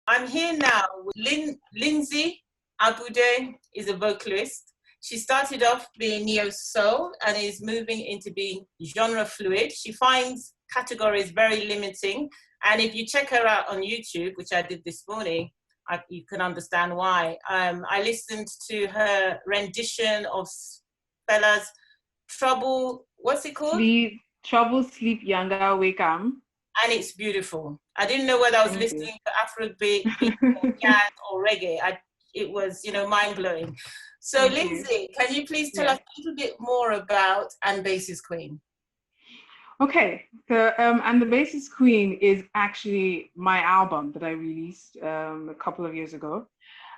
I'm here now with Lindsey Abudei is a vocalist. She started off being neo-soul and is moving into being genre fluid. She finds categories very limiting. And if you check her out on YouTube, which I did this morning, you can understand why. I listened to her rendition of Fella's Trouble, what's it called? Trouble, Sleep, Younger, Wake Up. And it's beautiful. I didn't know whether I was listening to Afrobeat, or jazz, or reggae. It was, mind-blowing. So, Lindsey, can you please tell us a little bit more about And the Bass's Queen? Okay, so And the Bass's Queen is actually my album that I released a couple of years ago.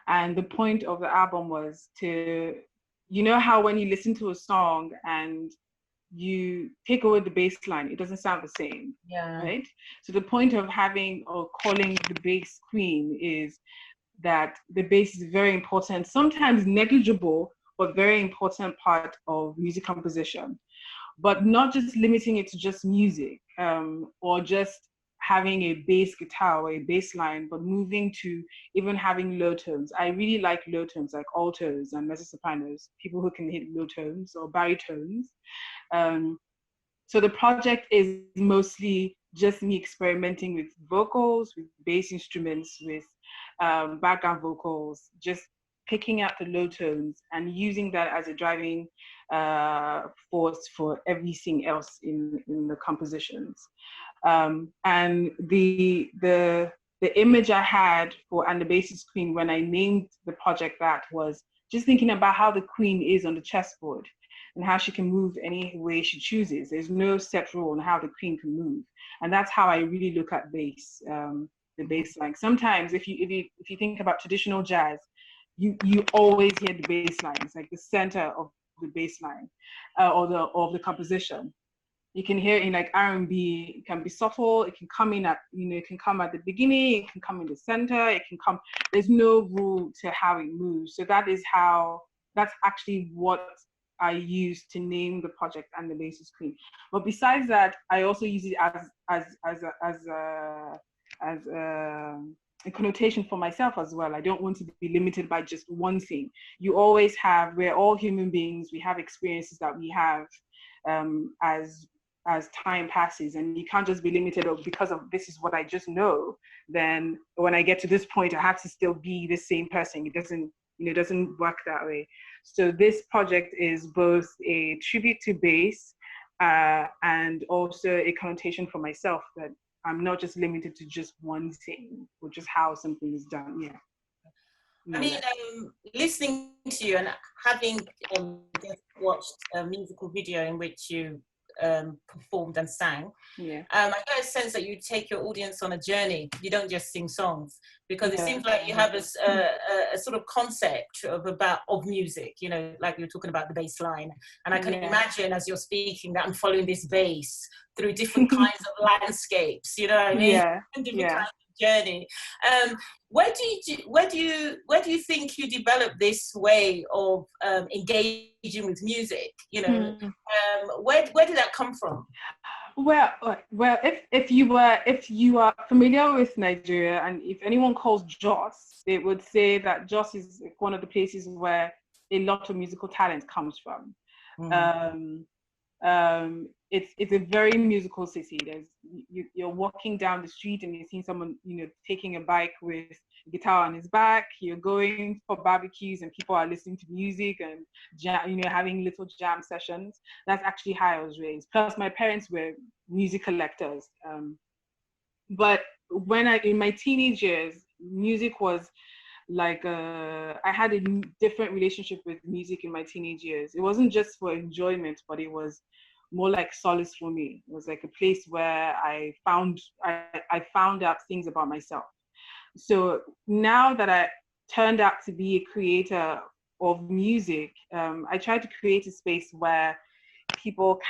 And the point of the album was to, how when you listen to a song and you take away the bass line, it doesn't sound the same, right? So the point of having or calling the bass queen is that the bass is very important, sometimes negligible, but very important part of music composition. But not just limiting it to just music or just having a bass guitar or a bass line, but moving to even having low tones. I really like low tones, like altos and mezzo-sopranos, people who can hit low tones or baritones. So the project is mostly just me experimenting with vocals, with bass instruments, with background vocals, just picking out the low tones and using that as a driving force for everything else in the compositions. And the image I had for And the Bass's Queen when I named the project that was just thinking about how the queen is on the chessboard and how she can move any way she chooses. There's no set rule on how the queen can move. And that's how I really look at bass, the bass line. Sometimes if you think about traditional jazz, you always hear the bass line. It's like the center of the bass line of the composition. You can hear in like R&B, it can be subtle, it can come in at, it can come at the beginning, it can come in the center, there's no rule to how it moves. So that's actually what I use to name the project And the Bass's Queen. But besides that, I also use it as a connotation for myself as well. I don't want to be limited by just one thing. We're all human beings, we have experiences that we have as time passes, and you can't just be limited because of this is what I just know. Then when I get to this point, I have to still be the same person. It doesn't work that way. So this project is both a tribute to bass and also a connotation for myself that I'm not just limited to just one thing or just how something is done. I mean, listening to you and having just watched a musical video in which you performed and sang, I get a sense that you take your audience on a journey. You don't just sing songs, because it seems like you have a sort of concept of music, like you were talking about the bass line. And I can imagine as you're speaking that I'm following this bass through different kinds of landscapes, you know what I mean? Different kinds of journey. Where do you think you developed this way of engaging with music? Where did that come from? Well, if you are familiar with Nigeria, and if anyone calls Jos, they would say that Jos is one of the places where a lot of musical talent comes from. It's a very musical city. You're walking down the street and you're seeing someone, taking a bike with a guitar on his back. You're going for barbecues and people are listening to music and having little jam sessions. That's actually how I was raised. Plus, my parents were music collectors. But in my teenage years, music was like I had a different relationship with music in my teenage years. It wasn't just for enjoyment, but it was more like solace for me. It was like a place where I found out things about myself. So now that I turned out to be a creator of music, I try to create a space where people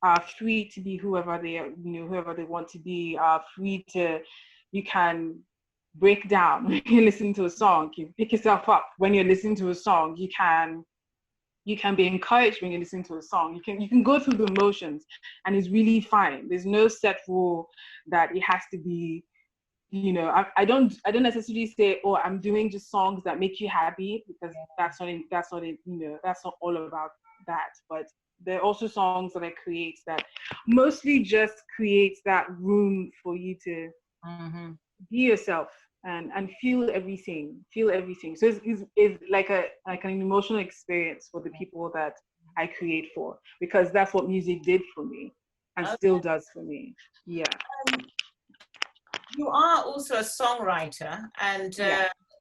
are free to be whoever they want to be, are free to, you can break down when you listen to a song, you pick yourself up when you're listening to a song, you can be encouraged when you listen to a song, you can go through the motions, and it's really fine. There's no set rule that it has to be you know, I don't necessarily say, oh, I'm doing just songs that make you happy, because that's not it, you know, that's not all about that. But there are also songs that I create that mostly just creates that room for you to be yourself and feel everything. So it's like an emotional experience for the people that I create for, because that's what music did for me and still does for me. Yeah. You are also a songwriter, and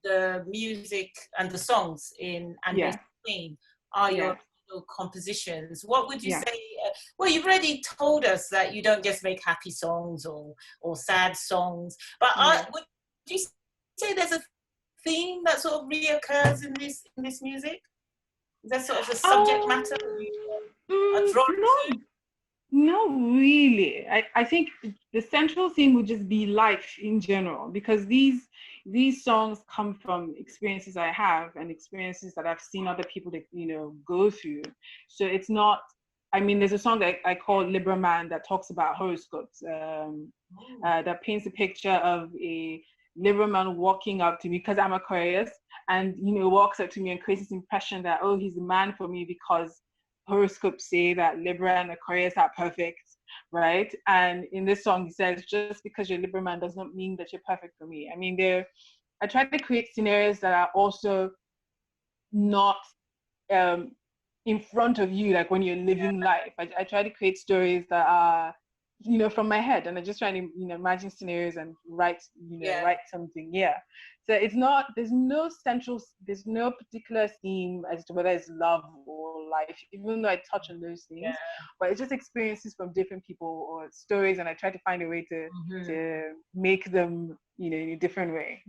the music and the songs in And Queen are your original compositions. What would you say? Well, you've already told us that you don't just make happy songs or sad songs, but would you say there's a theme that sort of reoccurs in this music? Is that sort of the subject matter you are drawn to? No, really. I think the central theme would just be life in general, because these songs come from experiences I have and experiences that I've seen other people that, you know, go through. So it's not, I mean, there's a song that I call Libra Man that talks about horoscopes, that paints a picture of a Libra man walking up to me, because I'm Aquarius, and, you know, walks up to me and creates this impression that, oh, he's the man for me because horoscopes say that Libra and Aquarius are perfect, right? And in this song, he says, just because you're Libra man does not mean that you're perfect for me. I mean, I try to create scenarios that are also not in front of you, like when you're living life. I try to create stories that are, you know, from my head, and I just try to, you know, imagine scenarios and write something. So it's not, there's no particular theme as to whether it's love or life, even though I touch on those things, but it's just experiences from different people or stories, and I try to find a way to make them, you know, in a different way.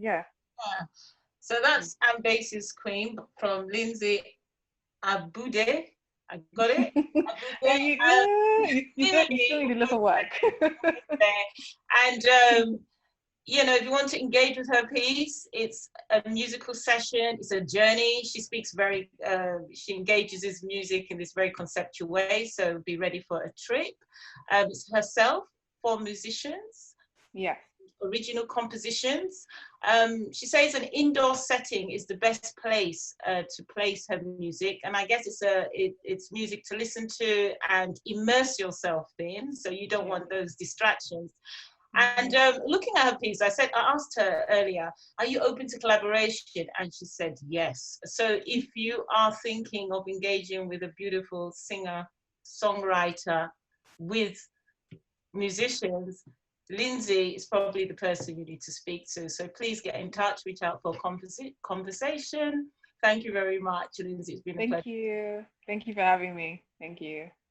So that's Ambassador's Queen from Lindsey Abudei. I got it. You still need a little work. And you know, if you want to engage with her piece, it's a musical session. It's a journey. She speaks she engages his music in this very conceptual way. So be ready for a trip. It's herself, 4 musicians. Original compositions. She says an indoor setting is the best place to place her music, and I guess it's music to listen to and immerse yourself in, so you don't want those distractions. And looking at her piece, I asked her earlier, are you open to collaboration? And she said yes. So if you are thinking of engaging with a beautiful singer, songwriter, with musicians, Lindsey is probably the person you need to speak to. So please get in touch, reach out for conversation. Thank you very much, Lindsey. It's been a pleasure. Thank you for having me. Thank you.